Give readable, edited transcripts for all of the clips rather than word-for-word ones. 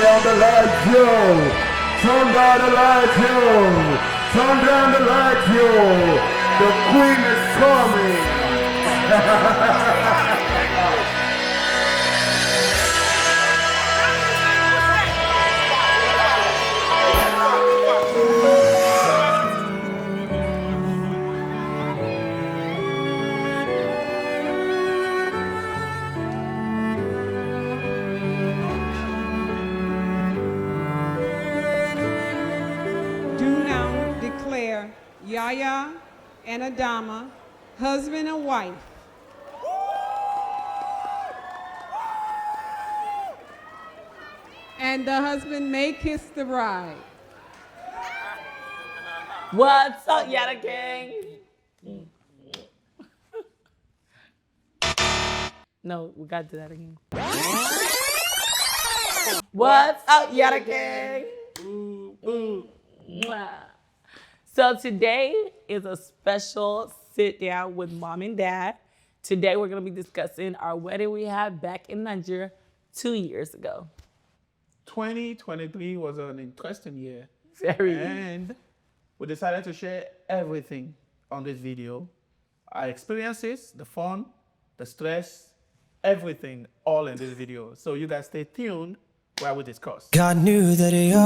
down the lights, yo. Turn down the lights, yo. Turn down the lights, yo. The queen is coming. Do now declare Yaada and Adama husband and wife. And the husband may kiss the bride. What's up, Yaada gang? No, we gotta do that again. What's up, Yaada gang? Mwah. So today is a special sit down with mom and dad. Today we're gonna be discussing our wedding we had back in Nigeria 2 years ago. 2023 was an interesting year. Very. And we decided to share everything on this video. Our experiences, the fun, the stress, everything, all in this video. So you guys stay tuned while we discuss. God knew that you're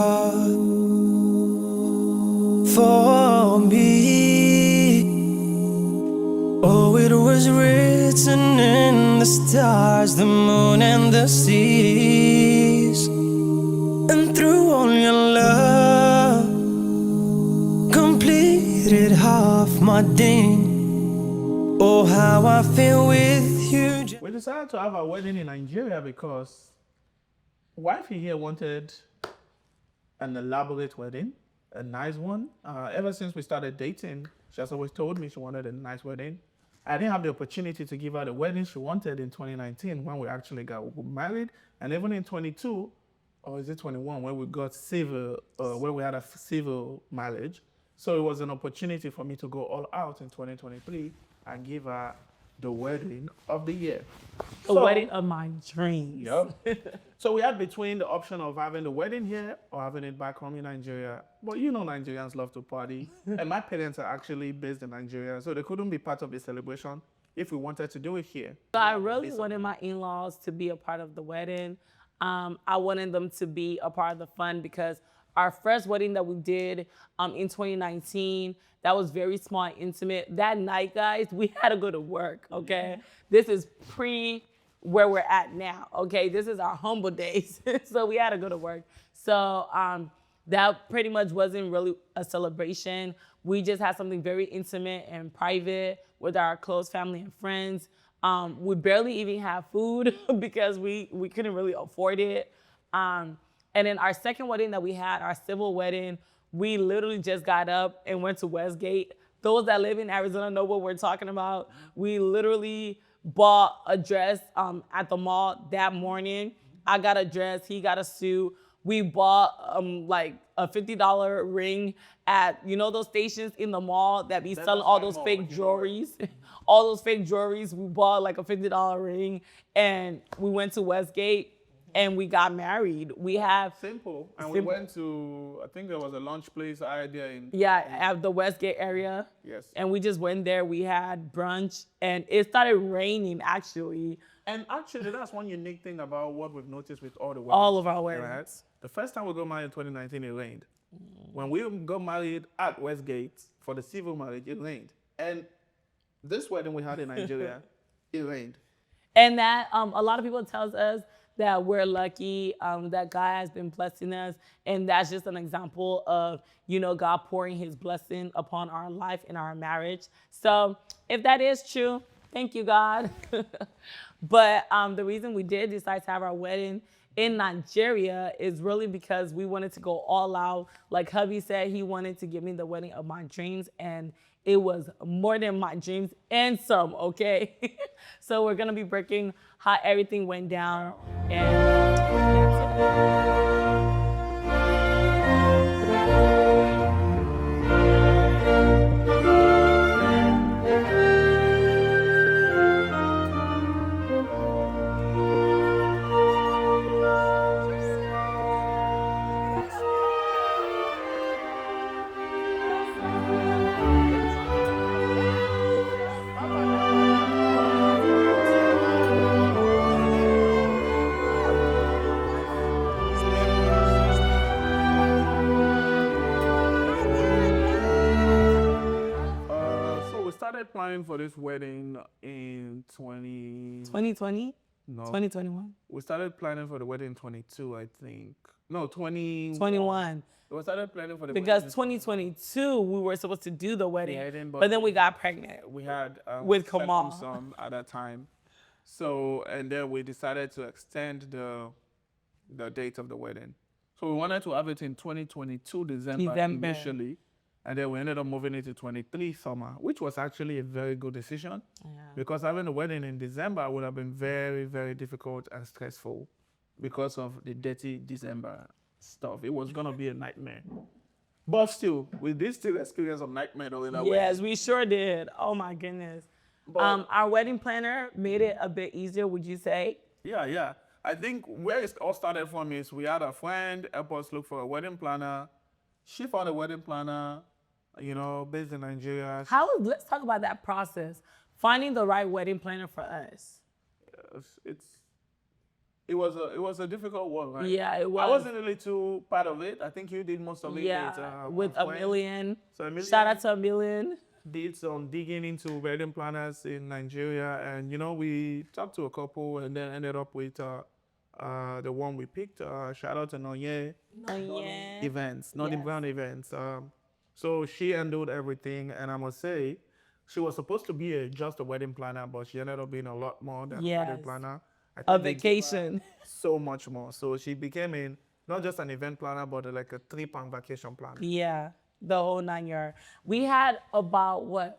for me. Oh, it was written in the stars, the moon and the seas. And through all your love, completed half my day. Oh, how I feel with you. We decided to have our wedding in Nigeria because wifey here wanted an elaborate wedding, a nice one. Ever since we started dating, she has always told me she wanted a nice wedding. I didn't have the opportunity to give her the wedding she wanted in 2019 when we actually got married, and even in 22, or is it 21, when we got civil, where we had a civil marriage. So it was an opportunity for me to go all out in 2023 and give her the wedding of the year. The wedding of my dreams. Yep. So we had between the option of having the wedding here or having it back home in Nigeria. But you know Nigerians love to party. And my parents are actually based in Nigeria, so they couldn't be part of the celebration if we wanted to do it here. So I really wanted my in-laws to be a part of the wedding. I wanted them to be a part of the fun because our first wedding that we did in 2019, that was very small and intimate. That night, guys, we had to go to work, okay? This is pre where we're at now, okay? This is our humble days, so we had to go to work. So that pretty much wasn't really a celebration. We just had something very intimate and private with our close family and friends. We barely even have food because we couldn't really afford it. And then our second wedding that we had, our civil wedding, we literally just got up and went to Westgate. Those that live in Arizona know what we're talking about. We literally bought a dress at the mall that morning. I got a dress, he got a suit. We bought like a $50 ring at, you know, those stations in the mall that be selling all those fake jewelries. All those fake jewelries, we bought like a $50 ring and we went to Westgate and we got married. We have Simple. And we went to, I think there was a lunch place idea in. Yeah, at the Westgate area. Yes. And we just went there, we had brunch and it started raining actually. And actually, that's one unique thing about what we've noticed with all the weddings. All of our weddings. Right? The first time we got married in 2019, it rained. When we got married at Westgate for the civil marriage, it rained. And this wedding we had in Nigeria, it rained. And that a lot of people tells us that we're lucky, that God has been blessing us. And that's just an example of, you know, God pouring his blessing upon our life and our marriage. So if that is true, thank you, God. But the reason we did decide to have our wedding in Nigeria is really because we wanted to go all out. Like hubby said, he wanted to give me the wedding of my dreams, and it was more than my dreams and some, okay? So we're gonna be breaking how everything went down, and that's it. planning for this wedding in 2020? No. 2021? We started planning for the wedding in 22, I think. No, 21. We started planning for the Because wedding. 2022, we were supposed to do the wedding, wedding, but then we got pregnant. We had With second Kamal. son at that time. So, and then we decided to extend the date of the wedding. So we wanted to have it in 2022 December initially. And then we ended up moving it to 23 summer, which was actually a very good decision. Because having a wedding in December would have been very, very difficult and stressful because of the dirty December stuff. It was going to be a nightmare. But still, we did still experience a nightmare during that wedding. Yes, we sure did. Oh my goodness. But, our wedding planner made it a bit easier, would you say? Yeah. I think where it all started from is we had a friend help us look for a wedding planner. She found a wedding planner, based in Nigeria. Let's talk about that process. Finding the right wedding planner for us. It was a difficult one, right? Yeah, it was. I wasn't really too part of it. I think you did most of it. With a a million. So Amelia Shout out to a million. did some digging into wedding planners in Nigeria, and we talked to a couple, and then ended up with the one we picked. Shout out to Noye Events, Northern Brown Events. So she handled everything, and I must say, she was supposed to be just a wedding planner, but she ended up being a lot more than a wedding planner. A vacation. So much more. So she became not just an event planner, but like a 3-month vacation planner. Yeah, the whole 9 year. We had about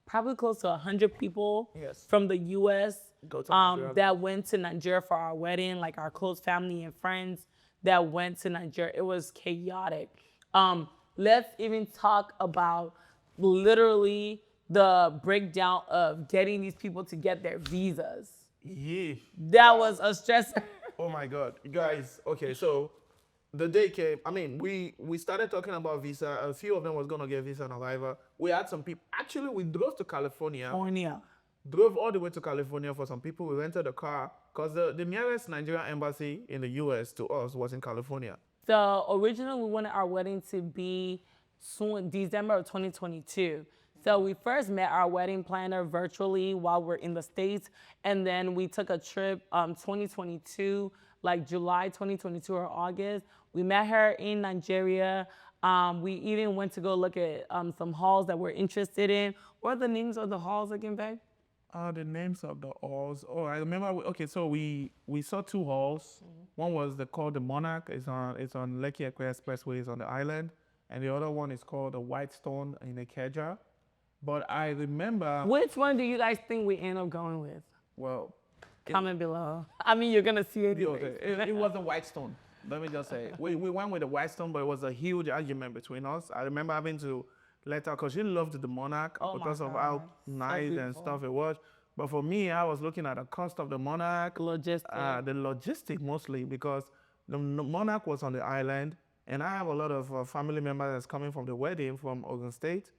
probably close to 100 people from the U.S. That went to Nigeria for our wedding, like our close family and friends that went to Nigeria. It was chaotic. Let's even talk about literally the breakdown of getting these people to get their visas. Yeah. That was a stressor. Oh my God. You guys, okay, so the day came. I mean, we started talking about visa. A few of them was going to get visa on arrival. We had some people. Actually, we drove to California. Drove all the way to California for some people. We rented a car because the nearest Nigerian embassy in the U.S. to us was in California. So originally, we wanted our wedding to be soon, December of 2022. So we first met our wedding planner virtually while we're in the States. And then we took a trip 2022, like July 2022 or August. We met her in Nigeria. We even went to go look at some halls that we're interested in. What are the names of the halls again, babe? The names of the halls. Oh, I remember. Okay, so we saw 2 halls. One was called the Monarch. It's on Lekki Ekwe Expressway. It's on the island. And the other one is called the Whitestone in Ikeja. But I remember. Which one do you guys think we end up going with? Well, comment below. I mean, you're gonna see it. Okay. It was a Whitestone. Let me just say, we went with the Whitestone, but it was a huge argument between us. I remember having to let her, because she loved the Monarch because of how nice and stuff it was. But for me, I was looking at the cost of the Monarch. The logistic mostly, because the Monarch was on the island, and I have a lot of family members that's coming from the wedding from Ogun State.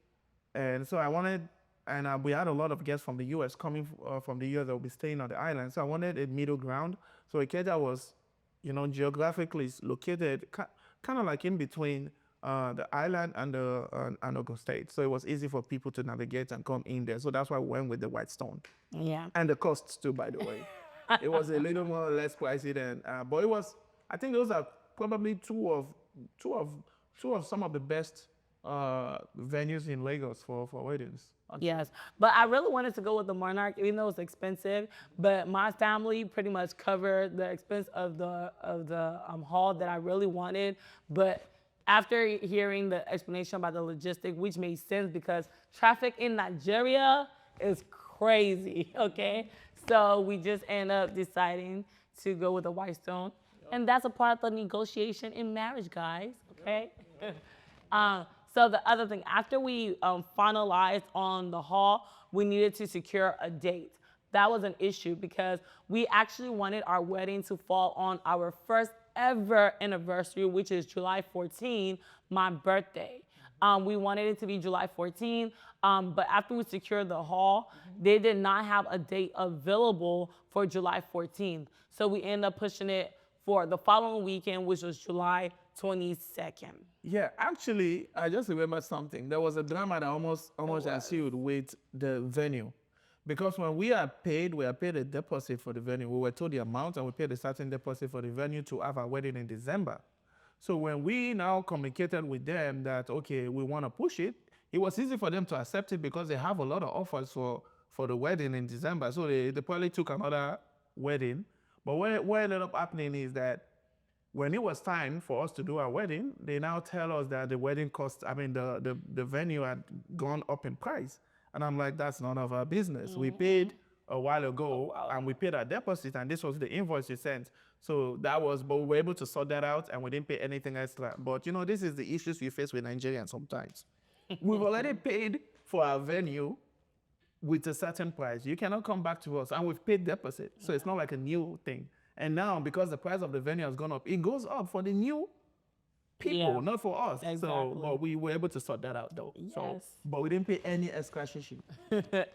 And so I wanted, and we had a lot of guests from the U.S. coming from the U.S. that will be staying on the island. So I wanted a middle ground. So Ikeja was, geographically located kind of like in between the island and Ogun State. So it was easy for people to navigate and come in there. So that's why we went with the Whitestone. Yeah. And the costs too, by the way. It was a little more or less pricey than, but it was, I think those are probably two of some of the best venues in Lagos for weddings. Yes, but I really wanted to go with the Monarch, even though it's expensive. But my family pretty much covered the expense of the hall that I really wanted. But after hearing the explanation about the logistic, which made sense because traffic in Nigeria is crazy. Okay, so we just end up deciding to go with the Whitestone, and that's a part of the negotiation in marriage, guys. Okay. So the other thing, after we finalized on the hall, we needed to secure a date. That was an issue because we actually wanted our wedding to fall on our first ever anniversary, which is July 14, my birthday. We wanted it to be July 14, but after we secured the hall, they did not have a date available for July 14th. So we ended up pushing it for the following weekend, which was July 22nd. Yeah, actually, I just remembered something. There was a drama that almost ensued with the venue. Because when we are paid a deposit for the venue. We were told the amount and we paid a certain deposit for the venue to have our wedding in December. So when we now communicated with them that, okay, we want to push it, it was easy for them to accept it because they have a lot of offers for the wedding in December. So they probably took another wedding. But what ended up happening is that when it was time for us to do our wedding, they now tell us that the wedding cost, the venue had gone up in price. And I'm like, that's none of our business. We paid a while ago and we paid our deposit and this was the invoice you sent. So but we were able to sort that out and we didn't pay anything extra. But this is the issues we face with Nigerians sometimes. We've already paid for our venue with a certain price. You cannot come back to us and we've paid deposit. So it's not like a new thing. And now, because the price of the venue has gone up, it goes up for the new people, not for us. Exactly. So, but we were able to sort that out, though. Yes. So, but we didn't pay any extra shishi.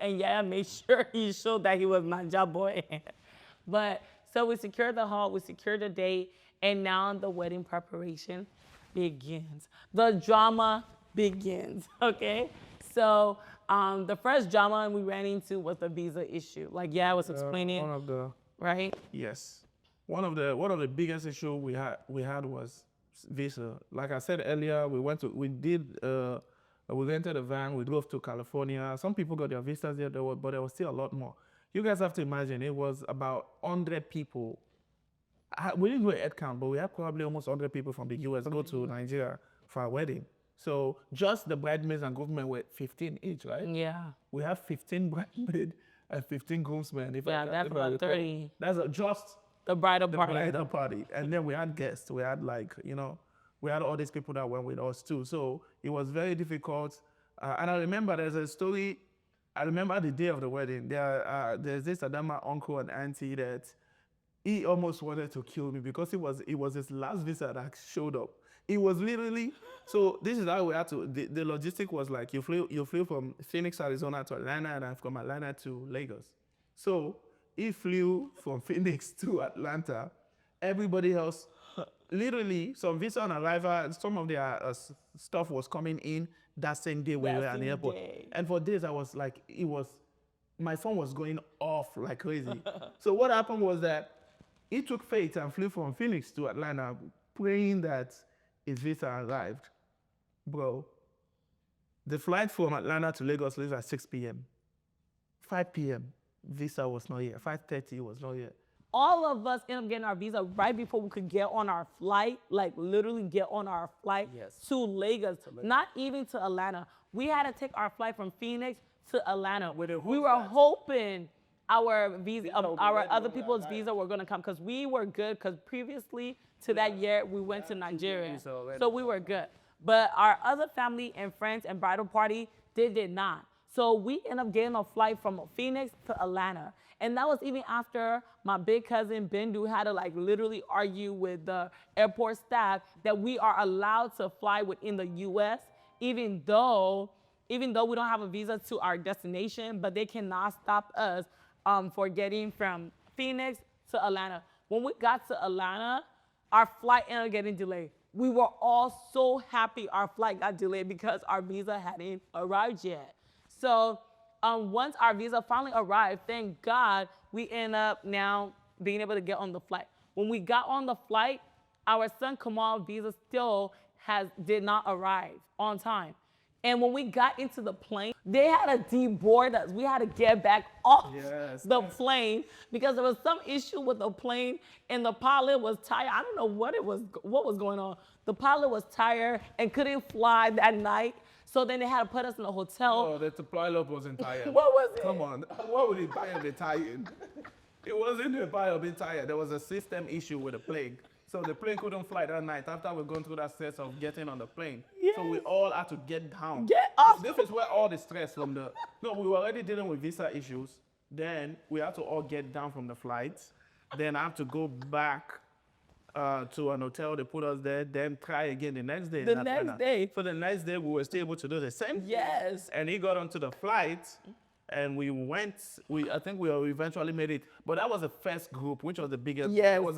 And yeah, made sure he showed that he was Naija boy. But so we secured the hall, we secured the date, and now the wedding preparation begins. The drama begins, okay? So the first drama we ran into was the visa issue. Like, I was explaining, right? Yes. One of the biggest issue we had was visa. Like I said earlier, we rented a van, we drove to California. Some people got their visas there, but there was still a lot more. You guys have to imagine, it was about 100 people. We didn't do a head count, but we had probably almost 100 people from the US go to Nigeria for our wedding. So just the bridesmaids and groomsmen were 15 each, right? Yeah. We have 15 bridesmaids and 15 groomsmen. That's about 30. That's just the bridal party. And then we had guests. We had we had all these people that went with us too. So it was very difficult. And I remember there's a story. I remember the day of the wedding. There's this Adama uncle and auntie that he almost wanted to kill me because it was his last visa that showed up. It was literally, so this is how we had to, the logistic was like, you flew from Phoenix, Arizona to Atlanta, and then from Atlanta to Lagos. So he flew from Phoenix to Atlanta. Everybody else, literally, some visa on arrival, some of their stuff was coming in that same day we were at the airport. And for days, I was like, my phone was going off like crazy. So what happened was that he took faith and flew from Phoenix to Atlanta, praying that his visa arrived. Bro, the flight from Atlanta to Lagos leaves at 6 p.m. 5 p.m., visa was not here. 5:30 was not here. All of us ended up getting our visa right before we could get on our flight, like literally get on our flight to Lagos, not even to Atlanta. We had to take our flight from Phoenix to Atlanta. We were hoping our visa, our other people's visa were gonna come because we were good because previously to that year we went to Nigeria, so we were good. But our other family and friends and bridal party, they did not. So we ended up getting a flight from Phoenix to Atlanta. And that was even after my big cousin Bendu had to like literally argue with the airport staff that we are allowed to fly within the US, even though we don't have a visa to our destination, but they cannot stop us for getting from Phoenix to Atlanta. When we got to Atlanta, our flight ended up getting delayed. We were all so happy our flight got delayed because our visa hadn't arrived yet. So once our visa finally arrived, thank God, we ended up now being able to get on the flight. When we got on the flight, our son Kamal's visa still did not arrive on time. And when we got into the plane, they had to deboard us. We had to get back off the plane because there was some issue with the plane and the pilot was tired. I don't know what was going on. The pilot was tired and couldn't fly that night. So then they had to put us in a hotel. Oh, the pilot wasn't tired. What was it? Come on, what would the pilot be tired? It wasn't the pilot being tired. There was a system issue with the plane. So the plane couldn't fly that night after we're going through that stress of getting on the plane. Yes. So we all had to get down. Get off. This is where all the stress from we were already dealing with visa issues. Then we had to all get down from the flight. Then I have to go back to an hotel. They put us there. Then try again the next day. The next day. So the next day we were still able to do the same. Yes. And he got onto the flight. And we went, I think we eventually made it. But that was the first group, which was the biggest. Yes. It was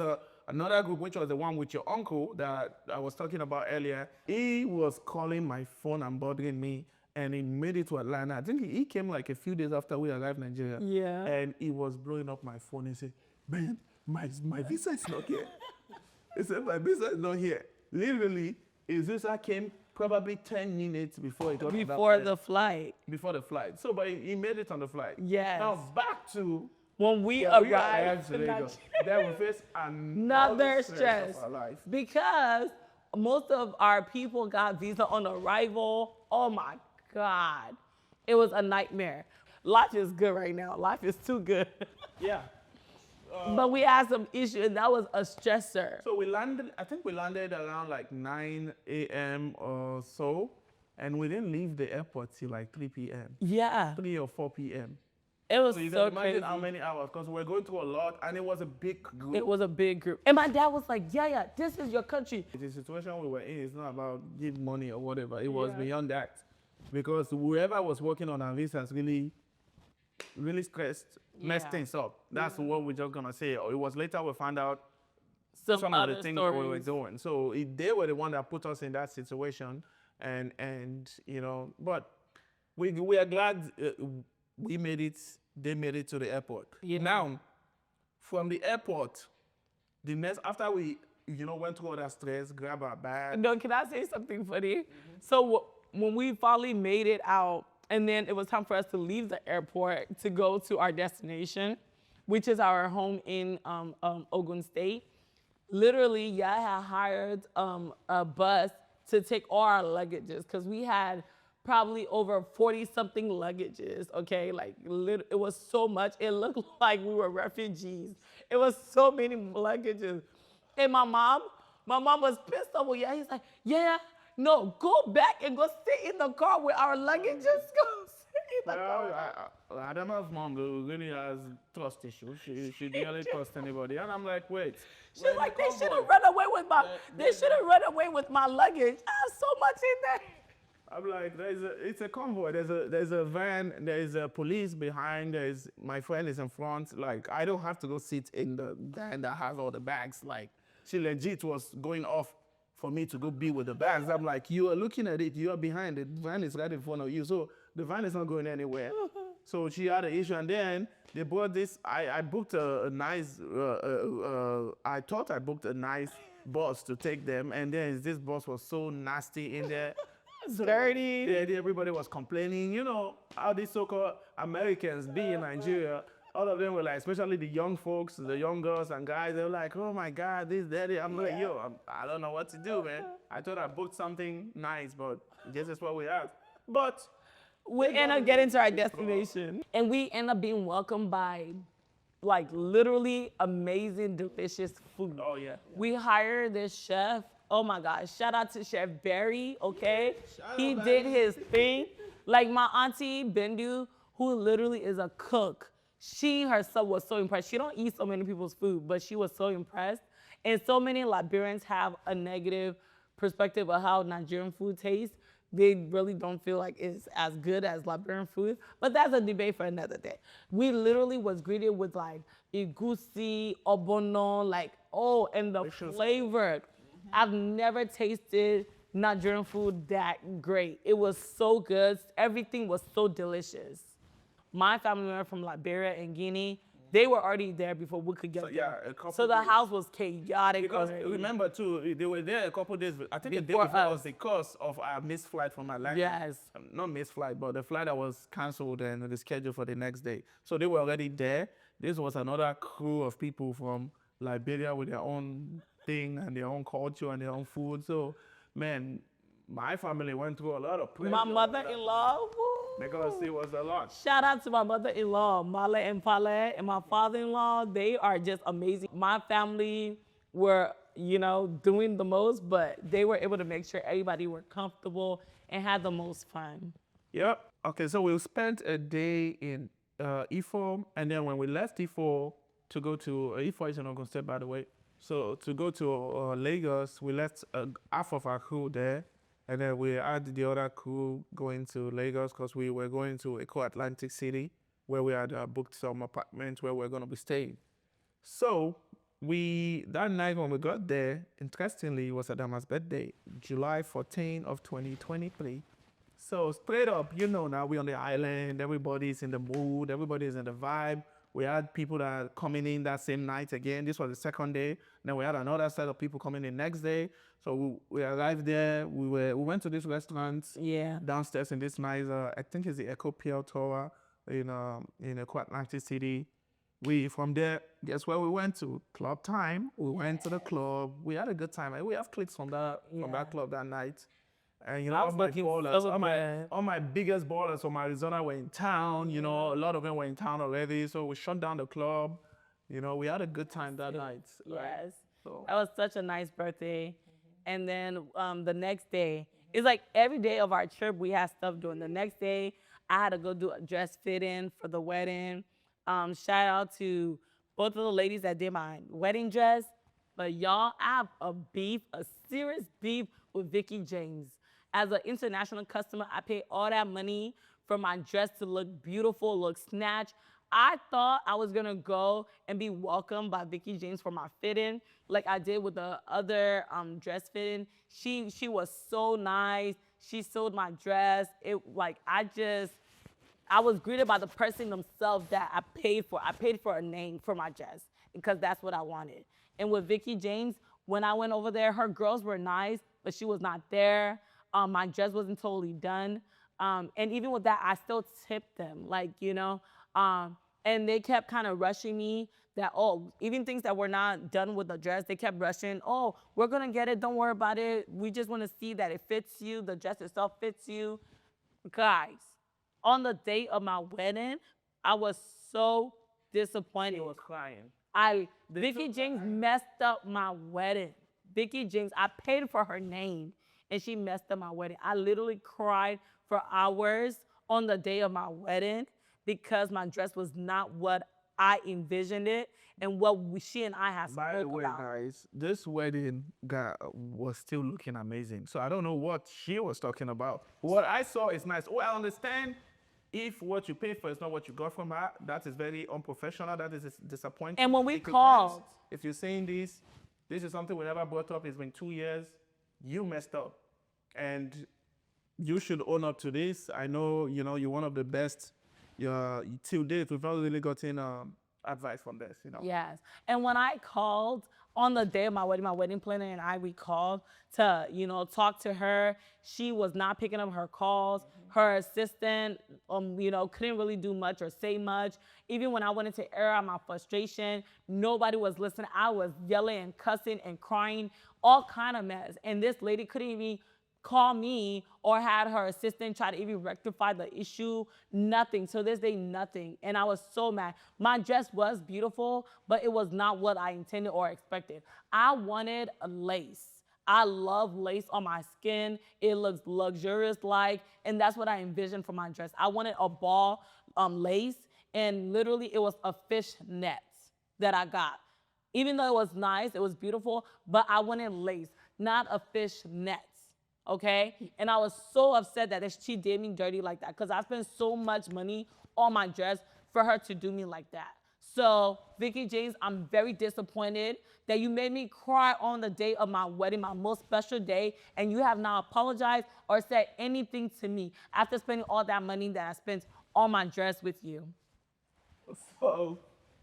another group, which was the one with your uncle that I was talking about earlier, he was calling my phone and bothering me, and he made it to Atlanta. I think he came like a few days after we arrived in Nigeria. Yeah. And he was blowing up my phone and said, man, my visa is not here. He said, my visa is not here. Literally, his visa came probably 10 minutes before it got Before the flight. Before the flight. So, but he made it on the flight. Yes. Now, back to When we we arrived to in Lagos. Nigeria, Then we face another stress of our life. because most of our people got visa on arrival. Oh my God, it was a nightmare. Life is good right now. Life is too good. Yeah. But we had some issue, and that was a stressor. So we landed, I think we landed around like 9 a.m. or so, and we didn't leave the airport till like 3 p.m. Yeah, 3 or 4 p.m. it was So you so can imagine crazy. how many hours, because we're going through a lot, and it was a big group. It was a big group, and my dad was like, "Yeah, this is your country." The situation we were in is not about give money or whatever. It was beyond that, because whoever was working on our visas really messed things up. That's what we're just gonna say. It was later we found out some of other the things stories. we were doing. So they were the one that put us in that situation, and you know, but we are glad we made it. They made it to the airport. Yeah. Now, from the airport, the next after we went through all that stress, grab our bag. No, can I say something funny? So when we finally made it out, and then it was time for us to leave the airport to go to our destination, which is our home in Ogun State. Literally, Yaada hired a bus to take all our luggages because we had probably over 40-something luggages, okay? Like, it was so much. It looked like we were refugees. It was so many luggages. And my mom was pissed off. Yeah, he's like, yeah, no, go back and go sit in the car with our luggages. Go sit in the car. I don't know if mom really has trust issues. She barely trust anybody. And I'm like, wait. She's like, they should have run away with my luggage. I have so much in there. I'm like, it's a convoy. There's a van. There's a police behind. My friend is in front. Like, I don't have to go sit in the van that has all the bags. Like, she legit was going off for me to go be with the bags. I'm like, you are looking at it. You are behind. The van is right in front of you. So the van is not going anywhere. So she had an issue, and then they brought this. I booked a nice. I thought I booked a nice bus to take them, and then this bus was so nasty in there. Dirty. Yeah, everybody was complaining. You know how these so-called Americans be in Nigeria. All of them were like, especially the young folks, the young girls and guys, they were like, oh my God, this, that. I'm like, I don't know what to do, man. I thought I booked something nice, but this is what we have. But we end up getting to our destination. And we end up being welcomed by, like, literally amazing, delicious food. Oh, yeah. We hired this chef. Oh, my gosh. Shout out to Chef Barry, okay? He did his thing. Like, my auntie, Bendu, who literally is a cook, she herself was so impressed. She don't eat so many people's food, but she was so impressed. And so many Liberians have a negative perspective of how Nigerian food tastes. They really don't feel like it's as good as Liberian food, but that's a debate for another day. We literally was greeted with like igusi, obono, like, and the flavor. I've never tasted Nigerian food that great. It was so good. Everything was so delicious. My family member from Liberia and Guinea, they were already there before we could get there. So the house was chaotic. Because remember too, they were there a couple days. I think the day Before before was us. because of our missed flight from Atlanta. Yes. Not missed flight, but the flight that was cancelled and the schedule for the next day. So they were already there. This was another crew of people from Liberia with their own thing and their own culture and their own food. So, man, my family went through a lot of pressure. My mother-in-law, Because it was a lot. shout out to my mother-in-law, Male and Pale, and my father-in-law. They are just amazing. My family were, doing the most, but they were able to make sure everybody were comfortable and had the most fun. Yep. Okay, so we spent a day in Ifo, and then when we left Ifo to go to Ifo is in Ogun State, by the way. So to go to Lagos, we left half of our crew there, and then we had the other crew going to Lagos because we were going to Eko Atlantic City, where we had booked some apartments where we're going to be staying. So that night when we got there, interestingly, it was Adama's birthday, July 14 of 2023. So straight up, now we're on the island, everybody's in the mood, everybody's in the vibe. We had people that are coming in that same night again. This was the second day. Then we had another set of people coming in next day. So we arrived there. We went to this restaurant Yeah. downstairs in this nice, I think it's the Echo Pier Tower in Atlantic City. From there, guess where we went to? Club Time. We went to the club. We had a good time. We have clips from that club that night. And I was all my looking ballers, so bad. all my biggest ballers from Arizona were in town. A lot of them were in town already. So we shut down the club. We had a good time that night. Right? Yes. So That was such a nice birthday. And then the next day, it's like every day of our trip, we had stuff doing. The next day, I had to go do a dress fitting for the wedding. Shout out to both of the ladies that did my wedding dress. But y'all, I have a serious beef with Vicky James. As an international customer, I paid all that money for my dress to look beautiful, look snatched. I thought I was gonna go and be welcomed by Vicky James for my fitting, like I did with the other dress fitting. She was so nice. She sewed my dress. I was greeted by the person themselves that I paid for. I paid for a name for my dress because that's what I wanted. And with Vicky James, when I went over there, her girls were nice, but she was not there. My dress wasn't totally done. And even with that, I still tipped them, and they kept kind of rushing me that, even things that were not done with the dress, they kept rushing. Oh, we're going to get it. Don't worry about it. We just want to see that it fits you. The dress itself fits you. Guys, on the day of my wedding, I was so disappointed. he was crying. Vicky James messed up my wedding. Vicky James, I paid for her name, and she messed up my wedding. I literally cried for hours on the day of my wedding because my dress was not what I envisioned it and what she and I had spoke about. By the way, guys, this wedding was still looking amazing. So I don't know what she was talking about. What I saw is nice. I understand if what you paid for is not what you got from her. That is very unprofessional. That is disappointing. And when we Because called, if you're saying this is something we never brought up. It's been 2 years. You messed up. And you should own up to this. I know, you're one of the best. Till date, we've not really gotten advice from this, yes. And when I called on the day of my wedding planner and we called to, talk to her. She was not picking up her calls. Her assistant, couldn't really do much or say much. Even when I wanted to air out my frustration, nobody was listening. I was yelling and cussing and crying, all kind of mess. And this lady couldn't even call me or had her assistant try to even rectify the issue. Nothing. To this day, nothing. And I was so mad. My dress was beautiful, but it was not what I intended or expected. I wanted a lace. I love lace on my skin. It looks luxurious-like, and that's what I envisioned for my dress. I wanted a ball lace, and literally it was a fishnet that I got. Even though it was nice, it was beautiful, but I wanted lace, not a fishnet. Okay? And I was so upset that she did me dirty like that because I spent so much money on my dress for her to do me like that. So, Vicky James, I'm very disappointed that you made me cry on the day of my wedding, my most special day, and you have not apologized or said anything to me after spending all that money that I spent on my dress with you. So,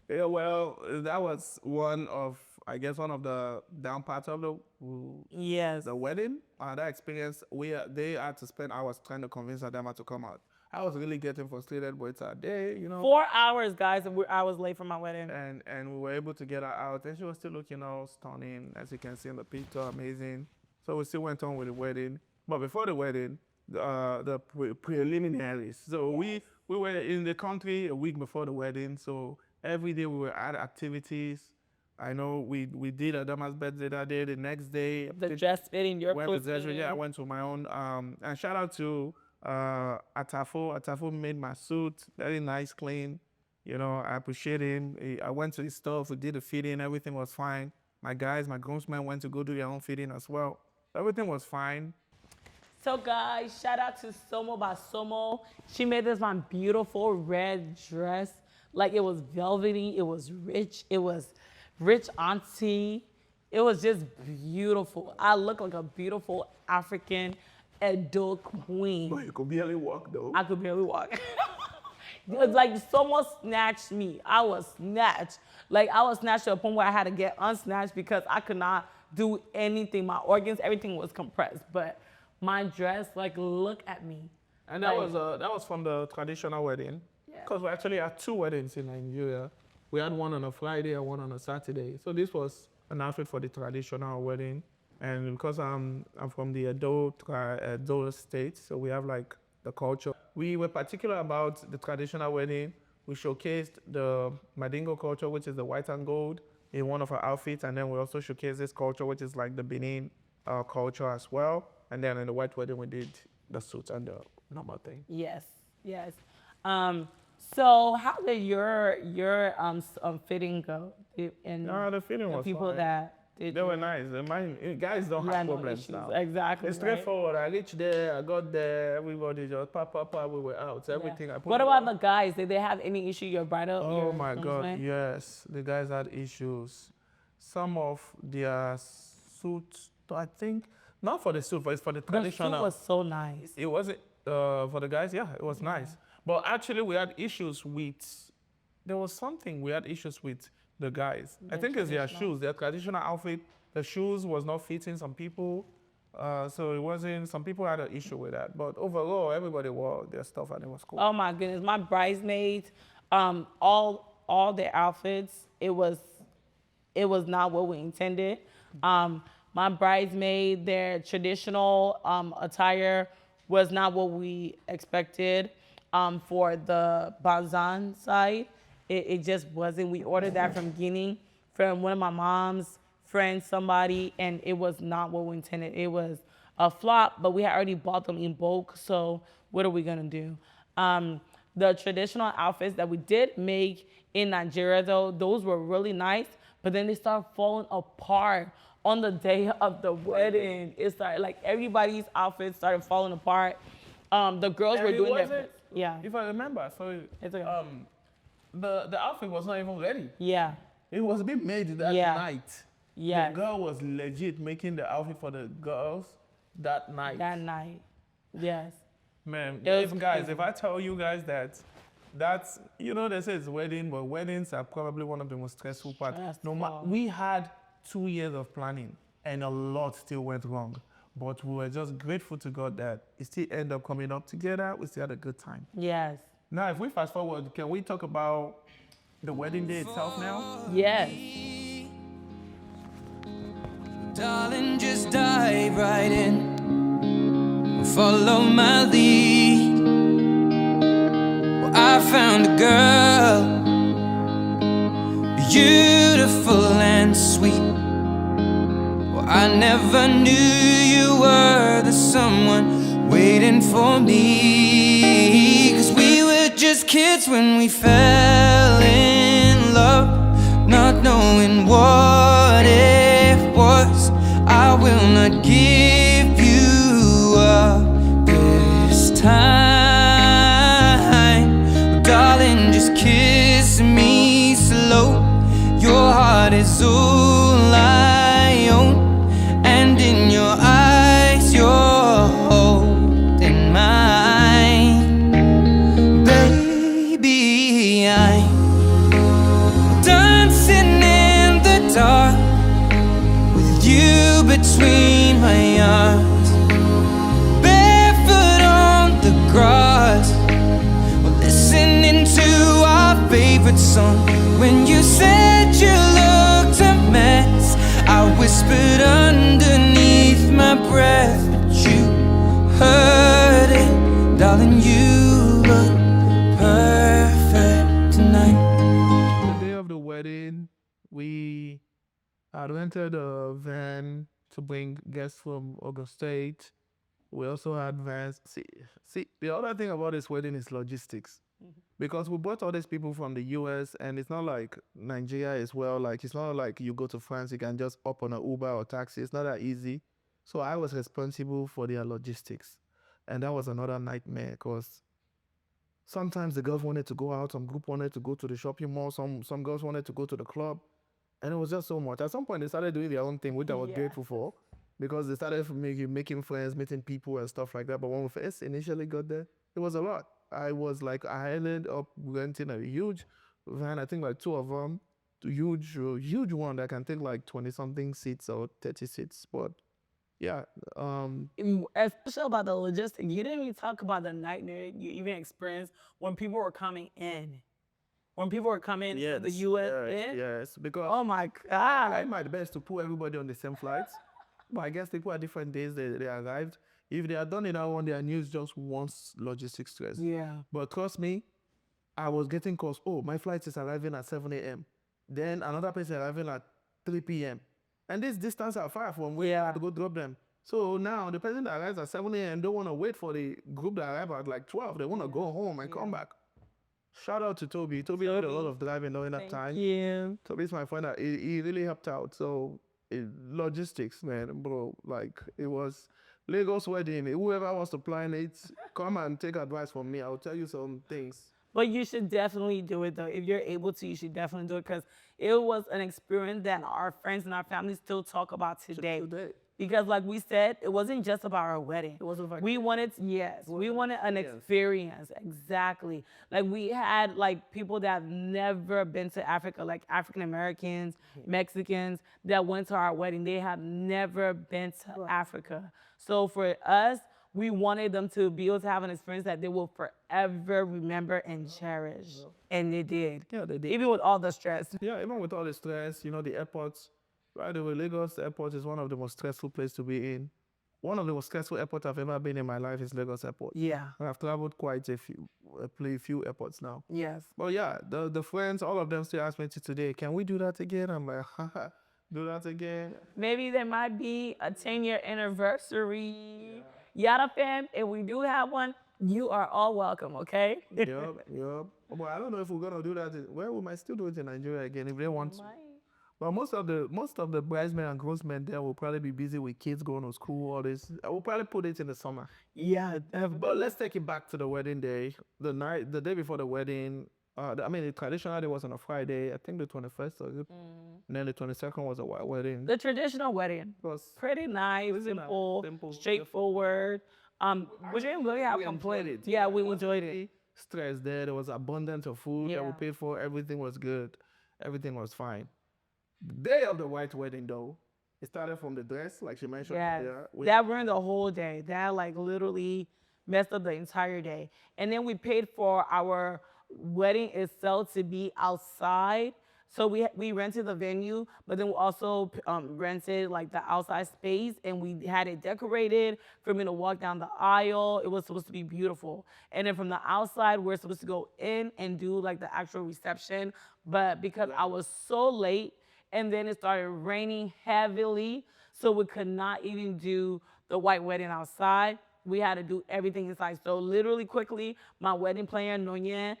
yeah, well, that was one of the down parts of the wedding. That experience, they had to spend hours trying to convince Adama to come out. I was really getting frustrated, but it's a day, 4 hours, guys, and I was late for my wedding. And we were able to get her out, and she was still looking all stunning, as you can see in the picture, amazing. So we still went on with the wedding. But before the wedding, the preliminaries. So we were in the country a week before the wedding, so every day we were at activities. I know we did Adama's birthday that day. The next day, the dress fitting, your went I went to my own. And shout out to Atafo. Atafo made my suit very nice, clean. I appreciate him. I went to his stuff. We did the fitting. Everything was fine. My groomsmen went to go do their own fitting as well. Everything was fine. So guys, shout out to Somo by Somo. She made this my beautiful red dress. Like it was velvety, it was rich, it was rich auntie. It was just beautiful. I look like a beautiful African adult queen. But you could barely walk though. I could barely walk. It was like someone snatched me. I was snatched. Like I was snatched to a point where I had to get unsnatched because I could not do anything. My organs, everything was compressed. But my dress, like, look at me. And that was from the traditional wedding. Yeah. Because we actually had 2 weddings in Nigeria. We had one on a Friday and one on a Saturday. So this was an outfit for the traditional wedding. And because I'm from the Edo state, so we have like the culture. We were particular about the traditional wedding. We showcased the Mandingo culture, which is the white and gold, in one of our outfits. And then we also showcased this culture, which is like the Benin culture as well. And then in the white wedding, we did the suit and the normal thing. Yes, yes. So how did your fitting go? And The feeling the was people fine. that did They were nice. Guys don't you had have no problems issues. now. Exactly. It's right? straightforward. I reached there, I got there, everybody just pop, we were out. Yeah. Everything I put What on. about the guys? Did they have any issue? Your bridal? Oh your my God, groomsmen? yes. The guys had issues. Some of their suits, I think, not for the suit, but it's for the The traditional. suit was so nice. It wasn't for the guys, yeah, it was nice. But actually, we had issues with. There was something we had issues with the guys. I think it's their shoes, their traditional outfit. The shoes was not fitting some people, so it wasn't. Some people had an issue with that. But overall, everybody wore their stuff and it was cool. Oh my goodness, my bridesmaids, all their outfits, it was not what we intended. My bridesmaid, their traditional attire was not what we expected. For the Banzan side, it just wasn't. We ordered that from Guinea, from one of my mom's friends, somebody, and it was not what we intended. It was a flop, but we had already bought them in bulk, so what are we gonna do? The traditional outfits that we did make in Nigeria, though, those were really nice, but then they started falling apart on the day of the wedding. It started, like, everybody's outfits started falling apart. The girls were doing their, yeah. If I remember, so It's okay. the outfit was not even ready. Yeah, It was being made that Yeah. night. yeah, The girl was legit making the outfit for the girls that night. that night, yes. Man, It was guys, crazy. if I tell you guys that's, they say it's wedding, but weddings are probably one of the most stressful parts. Stressful. We had 2 years of planning and a lot still went wrong. But we were just grateful to God that it still ended up coming up together. We still had a good time. Yes, Now, if we fast forward, can we talk about the wedding day itself now? yes. Darling, just dive right in. Follow my lead. Well, I found a girl, beautiful and sweet. Well, I never knew you were the someone waiting for me. 'Cause we were just kids when we fell in love, not knowing what it was. I will not give you up this time. Darling, just kiss me slow. Your heart is all I own, and in your eyes you're holding mine. Baby, I'm dancing in the dark with you between my arms, barefoot on the grass, listening to our favorite song. When you said you looked a mess, I whispered underneath my breath, but you heard it. Darling, you look perfect tonight. The day of the wedding, we had rented a van to bring guests from Ogun State. We also had vans. See, the other thing about this wedding is logistics. Because we brought all these people from the US, and it's not like Nigeria as well. Like, it's not like you go to France, you can just hop on an Uber or taxi. It's not that easy. So I was responsible for their logistics. And that was another nightmare because sometimes the girls wanted to go out, some group wanted to go to the shopping mall, some girls wanted to go to the club. And it was just so much. At some point, they started doing their own thing, which I was grateful for, because they started making friends, meeting people and stuff like that. But when we first initially got there, it was a lot. I ended up renting a huge van, I think like two of them, huge one that can take like 20 something seats or 30 seats. But yeah, Especially about the logistics. You didn't even talk about the nightmare you even experienced when people were coming in. When people were coming from the U.S. in. yes, because Oh my I God. tried my best to put everybody on the same flights, but I guess people at different days they arrived. If they had done it that one, their news just wants logistics stress. Yeah. But trust me, I was getting calls. Oh, my flight is arriving at 7 a.m. Then another person arriving at 3 p.m. And this distance are far from where I had to go drop them. So now the person that arrives at 7 a.m. don't want to wait for the group that arrive at like 12. They want to go home and come back. Shout out to Toby. Toby did a lot of driving during that time. Yeah. Toby's my friend. He really helped out. So logistics, man, bro. Like it was Lagos wedding. Whoever wants to plan it, come and take advice from me. I'll tell you some things. But you should definitely do it though. If you're able to, you should definitely do it because it was an experience that our friends and our family still talk about today. Because like we said, it wasn't just about our wedding. It wasn't about we wanted an experience. Exactly. Like we had like people that have never been to Africa, like African Americans, Mexicans that went to our wedding. They have never been to Africa. So for us, we wanted them to be able to have an experience that they will forever remember and cherish. And they did. Yeah, they did. Even with all the stress. Yeah, even with all the stress, the airports. By the way, Lagos Airport is one of the most stressful places to be in. One of the most stressful airports I've ever been in my life is Lagos Airport. Yeah. I've traveled quite a few airports now. Yes. But yeah, the friends, all of them still ask me today, can we do that again? I'm like, haha, do that again. Maybe there might be a 10-year anniversary. Yaada fam, if we do have one, you are all welcome, okay? Yup. But I don't know if we're gonna do that. We might still do it in Nigeria again if they want to. But most of the bridesmen and groomsmen there will probably be busy with kids going to school, all this. I will probably put it in the summer. Yeah, But let's take it back to the wedding day. The day before the wedding, the traditional day was on a Friday, I think the 21st, and then the 22nd was a white wedding. the traditional wedding was pretty nice, simple, straightforward. We didn't really have complaints. Yeah, we enjoyed it. Stress there was abundance of food that we paid for. Everything was good. Everything was fine. The day of the white wedding, though, it started from the dress, like she mentioned. Yeah, Yeah, that ruined the whole day. That like literally messed up the entire day. And then we paid for our wedding itself to be outside. So we rented the venue, but then we also rented like the outside space, and we had it decorated for me to walk down the aisle. It was supposed to be beautiful. And then from the outside, we're supposed to go in and do like the actual reception. But because I was so late, and then it started raining heavily, so we could not even do the white wedding outside. We had to do everything inside. So literally quickly, my wedding planner, Nonye,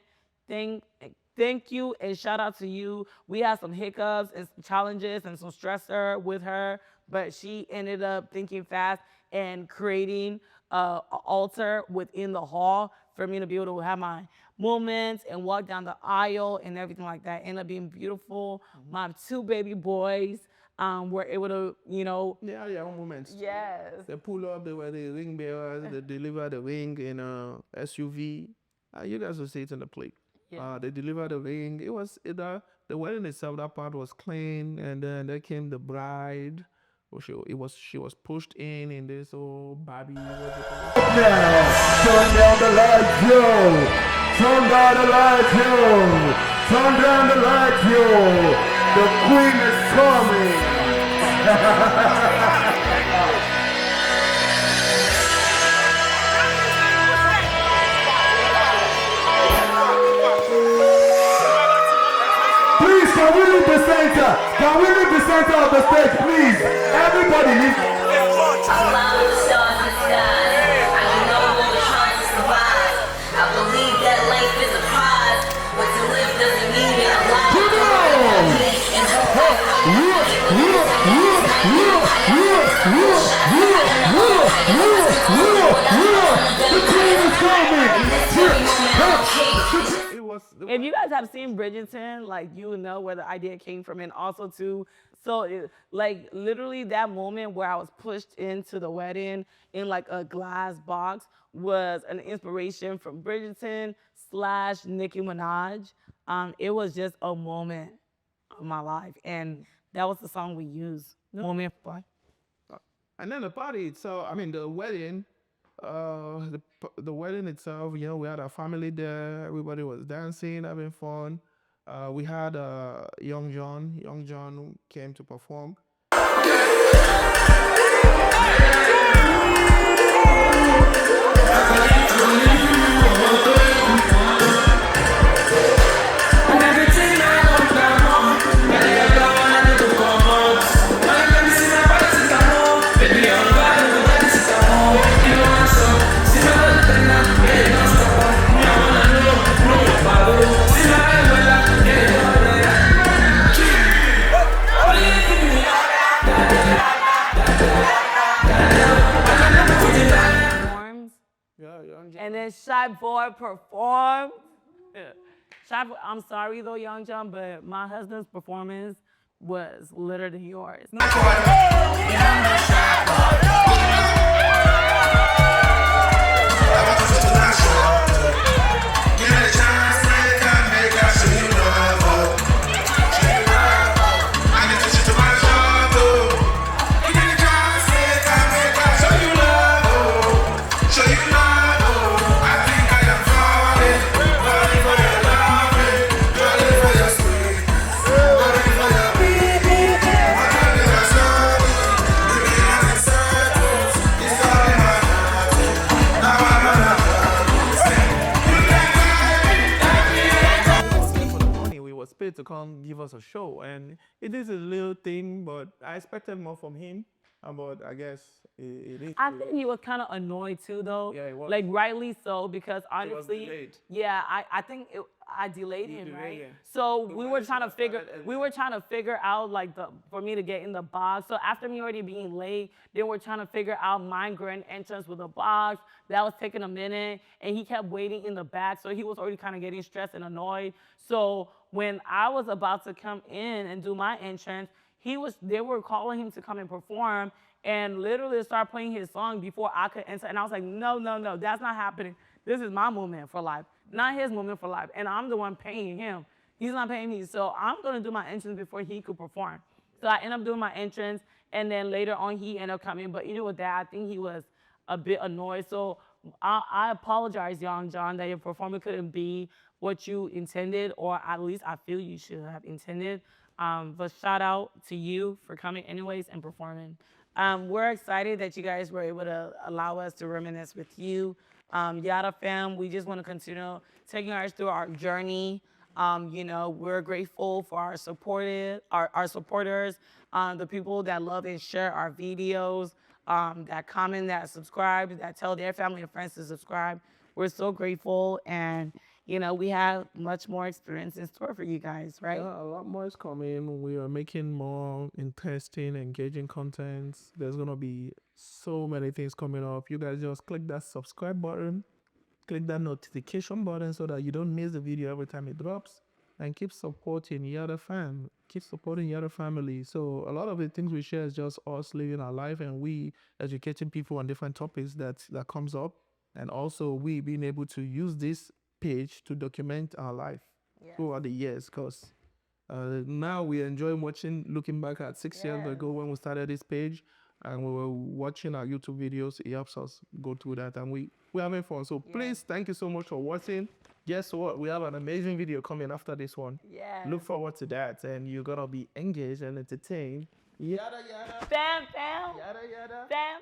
thank you and shout out to you. We had some hiccups and some challenges and some stressor with her, but she ended up thinking fast and creating an altar within the hall for me to be able to have my moments and walk down the aisle and everything like that. Ended up being beautiful. My two baby boys were able to, Yeah, moments. Yes. They pull up, they were the ring bearers, they deliver the ring in a SUV. You guys will see it in the plate. Yeah. They delivered the ring. It was the wedding itself, that part was clean, and then there came the bride. She was pushed in this old Barbie. Now, turn down the lights, yo. Turn down the lights, yo. Turn down the lights, yo. The queen is coming. Please, can we leave the center? Can we leave the center of the stage, please? Everybody, leave. If you guys have seen Bridgerton, like you would know where the idea came from, and also too, so like literally that moment where I was pushed into the wedding in like a glass box was an inspiration from Bridgerton / Nicki Minaj. It was just a moment of my life, and that was the song we used. Moment. And then the party itself, I mean, the wedding, the wedding itself, you know, we had our family there. Everybody was dancing, having fun. We had Young John. Young John came to perform. And then Shy Boy performed. Shy Boy, I'm sorry though, Young John, but my husband's performance was literally yours. Paid to come give us a show, and it is a little thing, but I expected more from him. But I guess it is. I think he was kind of annoyed too, though. Yeah, he was. Like rightly so, because He was honestly, delayed. yeah, I think I delayed him, delayed right? him. So The we were wedding trying to was figure started we were trying to figure out like for me to get in the box. So after me already being late, then we're trying to figure out my grand entrance with the box. That was taking a minute, and he kept waiting in the back, so he was already kind of getting stressed and annoyed. So when I was about to come in and do my entrance, they were calling him to come and perform, and literally start playing his song before I could enter. And I was like, no, that's not happening. This is my moment for life, not his moment for life. And I'm the one paying him. He's not paying me. So I'm gonna do my entrance before he could perform. So I end up doing my entrance, and then later on he ended up coming. But even with that, I think he was a bit annoyed. So I apologize, Young John, that your performance couldn't be what you intended, or at least I feel you should have intended. But shout out to you for coming anyways and performing. We're excited that you guys were able to allow us to reminisce with you. Yaada fam, we just want to continue taking us through our journey. You know, we're grateful for our supporters, the people that love and share our videos, that comment, that subscribe, that tell their family and friends to subscribe. We're so grateful, and you know, we have much more experience in store for you guys, right? Yeah, a lot more is coming. We are making more interesting, engaging content. There's gonna be so many things coming up. You guys just click that subscribe button, click that notification button so that you don't miss the video every time it drops. And keep supporting Yaada fam. Keep supporting Yaada family. So a lot of the things we share is just us living our life, and we educating people on different topics that comes up. And also we being able to use this page to document our life throughout the years, because now we enjoy looking back at 6 years ago when we started this page, and we were watching our YouTube videos. It helps us go through that, and we're having fun. So please, thank you so much for watching. Guess what? We have an amazing video coming after this one. Yeah. Look forward to that, and you're gonna be engaged and entertained. Yaada, yaada. Fam. Yaada, yaada. Fam.